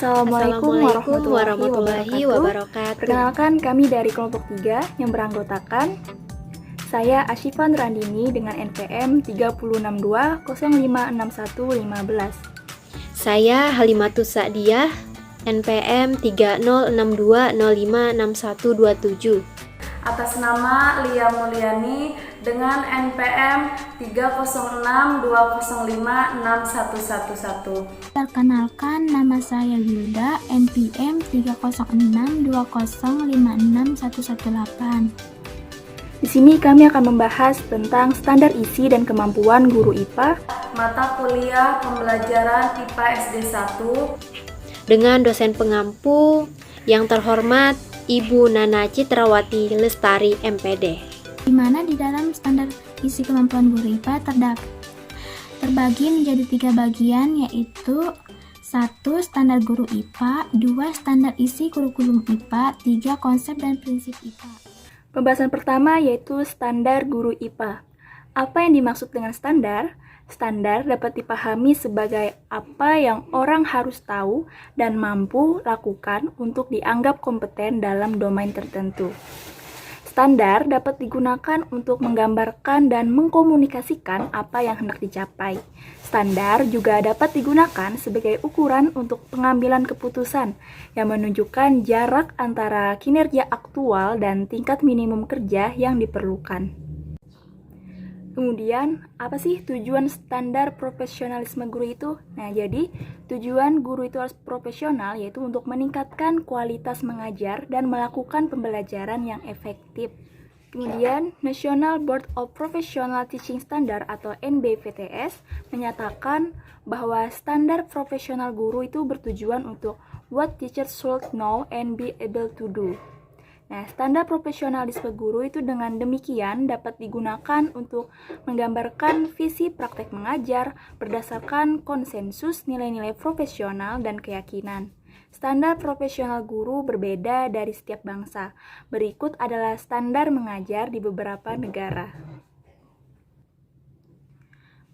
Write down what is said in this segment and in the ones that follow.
Assalamualaikum warahmatullahi wabarakatuh. wabarakatuh. Perkenalkan, kami dari kelompok 3 yang beranggotakan saya Asyifa Nurandini dengan NPM 306205615. Saya Halimatus Sa'diyah, NPM 3062056127. Atas nama Lia Mulyani dengan NPM 30620561111. Perkenalkan, nama saya Wilda, NPM 30620561118. Di sini kami akan membahas tentang standar isi dan kemampuan guru IPA, Mata kuliah pembelajaran IPA SD 1 dengan dosen pengampu yang terhormat Ibu Nana Citrawati Lestari MPD. Di mana di dalam standar isi kemampuan guru IPA terbagi menjadi 3 bagian, yaitu 1. Standar guru IPA, 2. Standar isi kurikulum IPA, 3. Konsep dan prinsip IPA. Pembahasan pertama yaitu standar guru IPA. Apa yang dimaksud dengan standar? Standar dapat dipahami sebagai apa yang orang harus tahu dan mampu lakukan untuk dianggap kompeten dalam domain tertentu. Standar dapat digunakan untuk menggambarkan dan mengkomunikasikan apa yang hendak dicapai. Standar juga dapat digunakan sebagai ukuran untuk pengambilan keputusan yang menunjukkan jarak antara kinerja aktual dan tingkat minimum kerja yang diperlukan. Kemudian, apa sih tujuan standar profesionalisme guru itu? Nah, jadi tujuan guru itu harus profesional, yaitu untuk meningkatkan kualitas mengajar dan melakukan pembelajaran yang efektif. Kemudian, National Board of Professional Teaching Standard atau NBPTS menyatakan bahwa standar profesional guru itu bertujuan untuk what teachers should know and be able to do. Nah, standar profesionalisme guru itu dengan demikian dapat digunakan untuk menggambarkan visi praktek mengajar berdasarkan konsensus nilai-nilai profesional dan keyakinan. Standar profesional guru berbeda dari setiap bangsa. Berikut adalah standar mengajar di beberapa negara.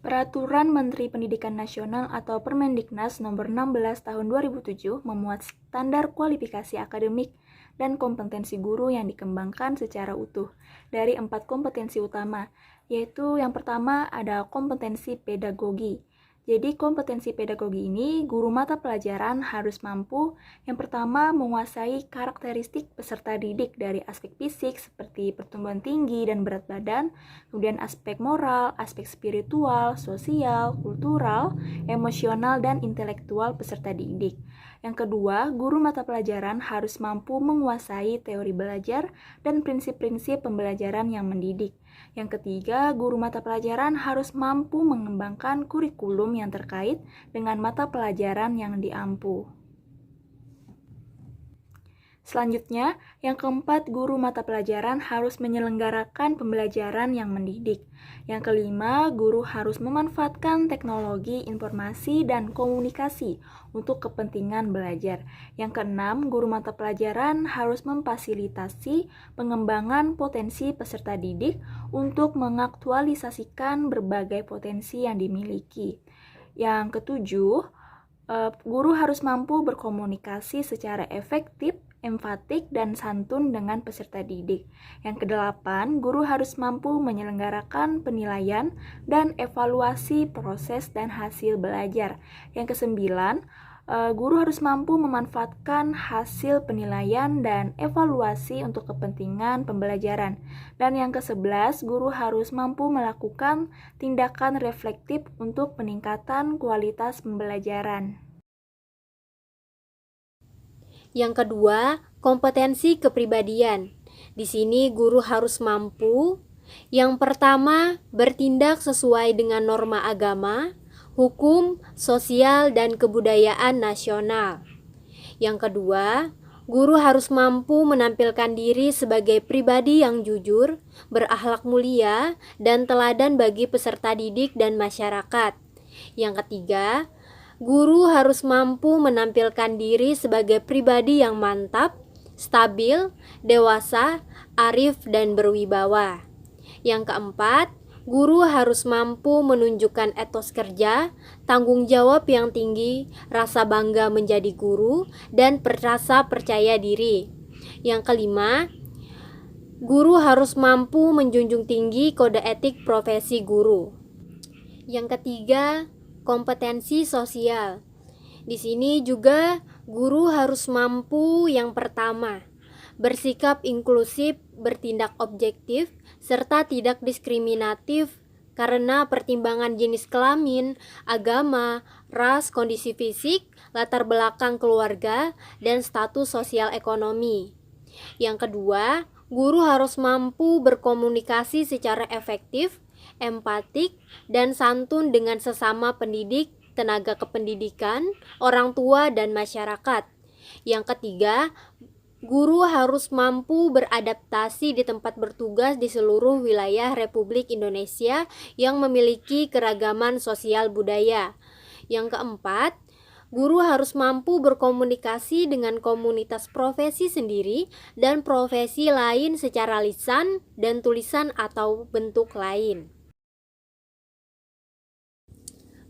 Peraturan Menteri Pendidikan Nasional atau Permendiknas Nomor 16 Tahun 2007 memuat standar kualifikasi akademik dan kompetensi guru yang dikembangkan secara utuh dari 4 kompetensi utama, yaitu yang pertama ada kompetensi pedagogi. Jadi kompetensi pedagogi ini guru mata pelajaran harus mampu yang pertama menguasai karakteristik peserta didik dari aspek fisik seperti pertumbuhan tinggi dan berat badan, kemudian aspek moral, aspek spiritual, sosial, kultural, emosional, dan intelektual peserta didik. Yang kedua, guru mata pelajaran harus mampu menguasai teori belajar dan prinsip-prinsip pembelajaran yang mendidik. Yang ketiga, guru mata pelajaran harus mampu mengembangkan kurikulum yang terkait dengan mata pelajaran yang diampu. Selanjutnya, yang keempat, guru mata pelajaran harus menyelenggarakan pembelajaran yang mendidik. Yang kelima, guru harus memanfaatkan teknologi, informasi, dan komunikasi untuk kepentingan belajar. Yang keenam, guru mata pelajaran harus memfasilitasi pengembangan potensi peserta didik untuk mengaktualisasikan berbagai potensi yang dimiliki. Yang ketujuh, guru harus mampu berkomunikasi secara efektif, empatik, dan santun dengan peserta didik. Yang kedelapan, guru harus mampu menyelenggarakan penilaian dan evaluasi proses dan hasil belajar. Yang kesembilan, guru harus mampu memanfaatkan hasil penilaian dan evaluasi untuk kepentingan pembelajaran. Dan yang ke-11, guru harus mampu melakukan tindakan reflektif untuk peningkatan kualitas pembelajaran. Yang kedua, kompetensi kepribadian. Di sini guru harus mampu, yang pertama, bertindak sesuai dengan norma agama, hukum, sosial, dan kebudayaan nasional. Yang kedua, guru harus mampu menampilkan diri sebagai pribadi yang jujur, berakhlak mulia, dan teladan bagi peserta didik dan masyarakat. Yang ketiga, guru harus mampu menampilkan diri sebagai pribadi yang mantap, stabil, dewasa, arif, dan berwibawa. Yang keempat, Guru harus mampu menunjukkan etos kerja, tanggung jawab yang tinggi, rasa bangga menjadi guru, dan rasa percaya diri. Yang kelima, guru harus mampu menjunjung tinggi kode etik profesi guru. Yang ketiga, kompetensi sosial. Di sini juga guru harus mampu yang pertama, bersikap inklusif, bertindak objektif, serta tidak diskriminatif karena pertimbangan jenis kelamin, agama, ras, kondisi fisik, latar belakang keluarga, dan status sosial ekonomi. Yang kedua, guru harus mampu berkomunikasi secara efektif, empatik, dan santun dengan sesama pendidik, tenaga kependidikan, orang tua, dan masyarakat. Yang ketiga, guru harus mampu beradaptasi di tempat bertugas di seluruh wilayah Republik Indonesia yang memiliki keragaman sosial budaya. Yang keempat, guru harus mampu berkomunikasi dengan komunitas profesi sendiri dan profesi lain secara lisan dan tulisan atau bentuk lain.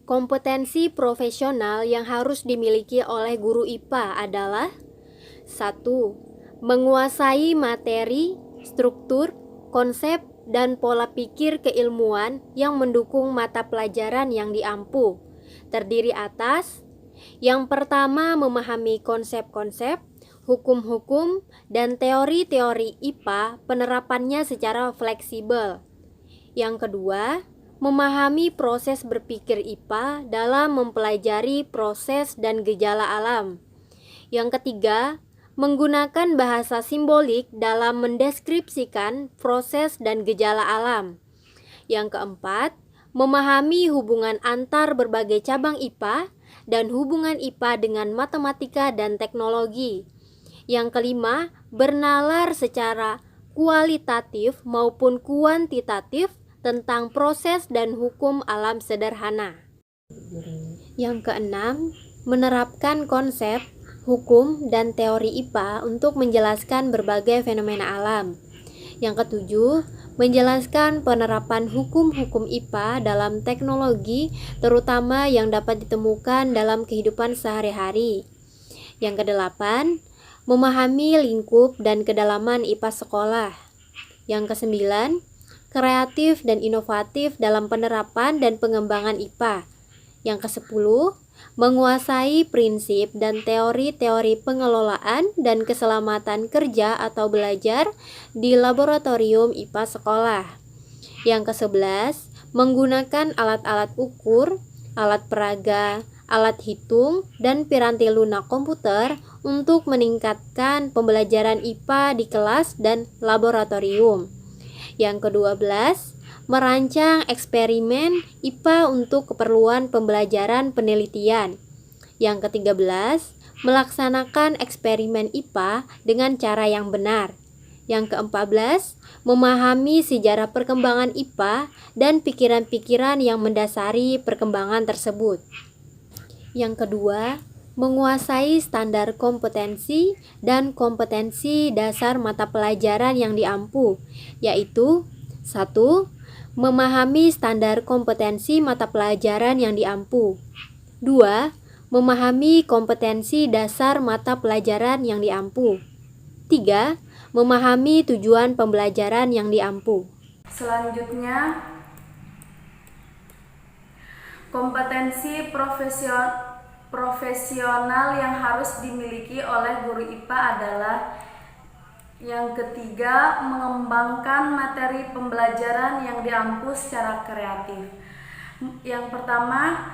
Kompetensi profesional yang harus dimiliki oleh guru IPA adalah 1. Menguasai materi, struktur, konsep, dan pola pikir keilmuan yang mendukung mata pelajaran yang diampu. Terdiri atas: yang pertama, memahami konsep-konsep, hukum-hukum, dan teori-teori IPA penerapannya secara fleksibel. Yang kedua, memahami proses berpikir IPA dalam mempelajari proses dan gejala alam. Yang ketiga, menggunakan bahasa simbolik dalam mendeskripsikan proses dan gejala alam. Yang keempat, memahami hubungan antar berbagai cabang IPA dan hubungan IPA dengan matematika dan teknologi. Yang kelima, bernalar secara kualitatif maupun kuantitatif tentang proses dan hukum alam sederhana. Yang keenam, menerapkan konsep, hukum, dan teori IPA untuk menjelaskan berbagai fenomena alam. Yang ketujuh, menjelaskan penerapan hukum-hukum IPA dalam teknologi, terutama yang dapat ditemukan dalam kehidupan sehari-hari. Yang kedelapan, memahami lingkup dan kedalaman IPA sekolah. Yang kesembilan, kreatif dan inovatif dalam penerapan dan pengembangan IPA. Yang kesepuluh, menguasai prinsip dan teori-teori pengelolaan dan keselamatan kerja atau belajar di laboratorium IPA sekolah. Yang kesebelas, menggunakan alat-alat ukur, alat peraga, alat hitung, dan piranti lunak komputer untuk meningkatkan pembelajaran IPA di kelas dan laboratorium. Yang ke-12, merancang eksperimen IPA untuk keperluan pembelajaran penelitian. Yang ke-13, melaksanakan eksperimen IPA dengan cara yang benar. Yang ke-14, memahami sejarah perkembangan IPA dan pikiran-pikiran yang mendasari perkembangan tersebut. Yang kedua, menguasai standar kompetensi dan kompetensi dasar mata pelajaran yang diampu, yaitu 1. Memahami standar kompetensi mata pelajaran yang diampu. 2. Memahami kompetensi dasar mata pelajaran yang diampu. 3. Memahami tujuan pembelajaran yang diampu. Selanjutnya, kompetensi profesional yang harus dimiliki oleh guru IPA adalah: yang ketiga, mengembangkan materi pembelajaran yang diampu secara kreatif. Yang pertama,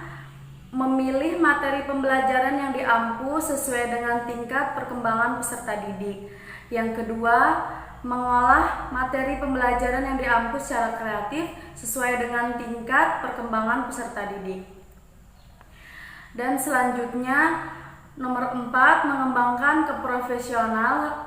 memilih materi pembelajaran yang diampu sesuai dengan tingkat perkembangan peserta didik. Yang kedua, mengolah materi pembelajaran yang diampu secara kreatif sesuai dengan tingkat perkembangan peserta didik. Dan selanjutnya, nomor 4, mengembangkan keprofesionalan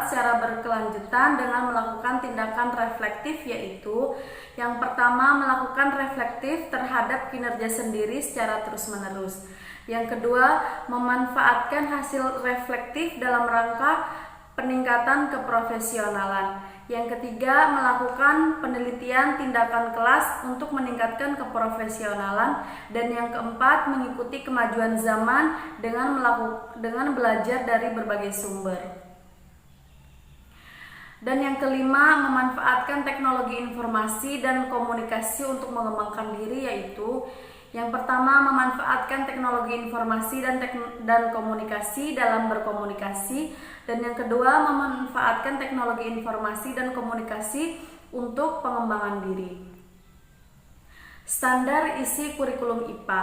secara berkelanjutan dengan melakukan tindakan reflektif, yaitu yang pertama, melakukan reflektif terhadap kinerja sendiri secara terus-menerus. Yang kedua, memanfaatkan hasil reflektif dalam rangka peningkatan keprofesionalan. Yang ketiga, melakukan penelitian tindakan kelas untuk meningkatkan keprofesionalan. Dan yang keempat, mengikuti kemajuan zaman dengan belajar dari berbagai sumber. Dan yang kelima, memanfaatkan teknologi informasi dan komunikasi untuk mengembangkan diri, yaitu yang pertama, memanfaatkan teknologi informasi dan komunikasi dalam berkomunikasi. Dan yang kedua, memanfaatkan teknologi informasi dan komunikasi untuk pengembangan diri. Standar isi kurikulum IPA.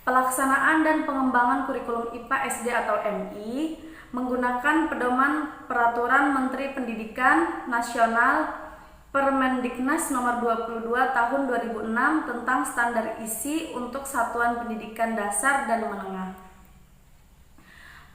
Pelaksanaan dan pengembangan kurikulum IPA SD atau MI menggunakan pedoman Peraturan Menteri Pendidikan Nasional Permendiknas Nomor 22 Tahun 2006 tentang standar isi untuk satuan pendidikan dasar dan menengah.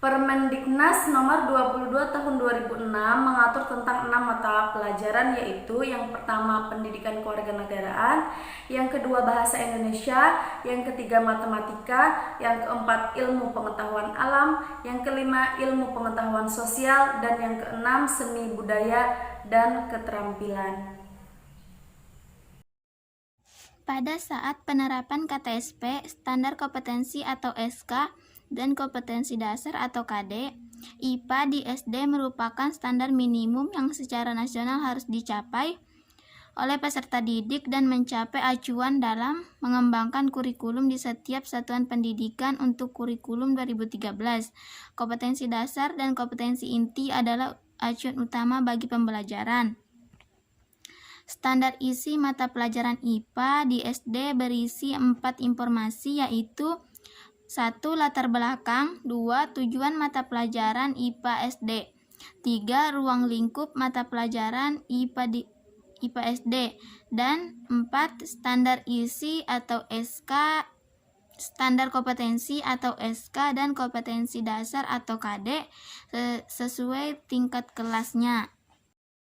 Permendiknas Nomor 22 Tahun 2006 mengatur tentang 6 mata pelajaran, yaitu yang pertama pendidikan kewarganegaraan, yang kedua bahasa Indonesia, yang ketiga matematika, yang keempat ilmu pengetahuan alam, yang kelima ilmu pengetahuan sosial, dan yang keenam seni budaya dan keterampilan. Pada saat penerapan KTSP, standar kompetensi atau SK, dan kompetensi dasar atau KD, IPA di SD merupakan standar minimum yang secara nasional harus dicapai oleh peserta didik dan mencapai acuan dalam mengembangkan kurikulum di setiap satuan pendidikan untuk kurikulum 2013. Kompetensi dasar dan kompetensi inti adalah acuan utama bagi pembelajaran. Standar isi mata pelajaran IPA di SD berisi 4 informasi, yaitu 1. Latar belakang. 2. Tujuan mata pelajaran IPA SD. 3. Ruang lingkup mata pelajaran IPA SD. Dan 4. Standar isi atau SK, standar kompetensi atau SK, dan kompetensi dasar atau KD sesuai tingkat kelasnya.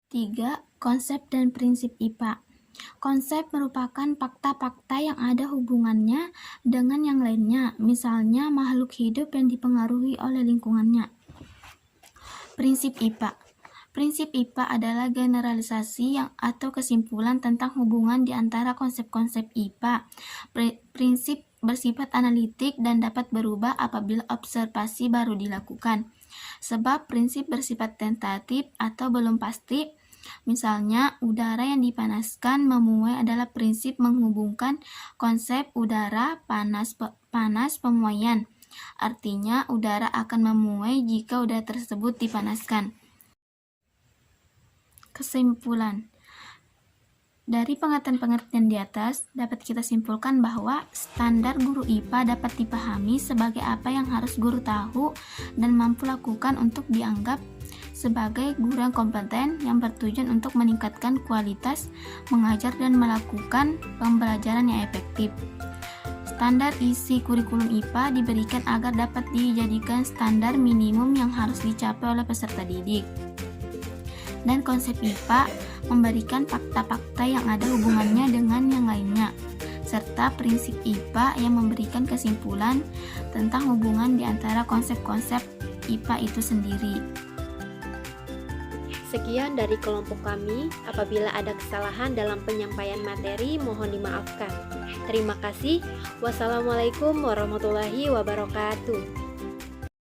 3. Konsep dan prinsip IPA. Konsep merupakan fakta-fakta yang ada hubungannya dengan yang lainnya, misalnya makhluk hidup yang dipengaruhi oleh lingkungannya. Prinsip IPA. Prinsip IPA adalah generalisasi atau kesimpulan tentang hubungan di antara konsep-konsep IPA. Prinsip bersifat analitik dan dapat berubah apabila observasi baru dilakukan. Sebab prinsip bersifat tentatif atau belum pasti. Misalnya, udara yang dipanaskan memuai adalah prinsip menghubungkan konsep udara panas pemuaian. Artinya, udara akan memuai jika udara tersebut dipanaskan. Kesimpulan. Dari pengertian-pengertian di atas, dapat kita simpulkan bahwa standar guru IPA dapat dipahami sebagai apa yang harus guru tahu dan mampu lakukan untuk dianggap sebagai guru yang kompeten yang bertujuan untuk meningkatkan kualitas mengajar dan melakukan pembelajaran yang efektif. Standar isi kurikulum IPA diberikan agar dapat dijadikan standar minimum yang harus dicapai oleh peserta didik. Dan konsep IPA memberikan fakta-fakta yang ada hubungannya dengan yang lainnya, serta prinsip IPA yang memberikan kesimpulan tentang hubungan di antara konsep-konsep IPA itu sendiri. Sekian dari kelompok kami. Apabila ada kesalahan dalam penyampaian materi, mohon dimaafkan. Terima kasih. Wassalamualaikum warahmatullahi wabarakatuh.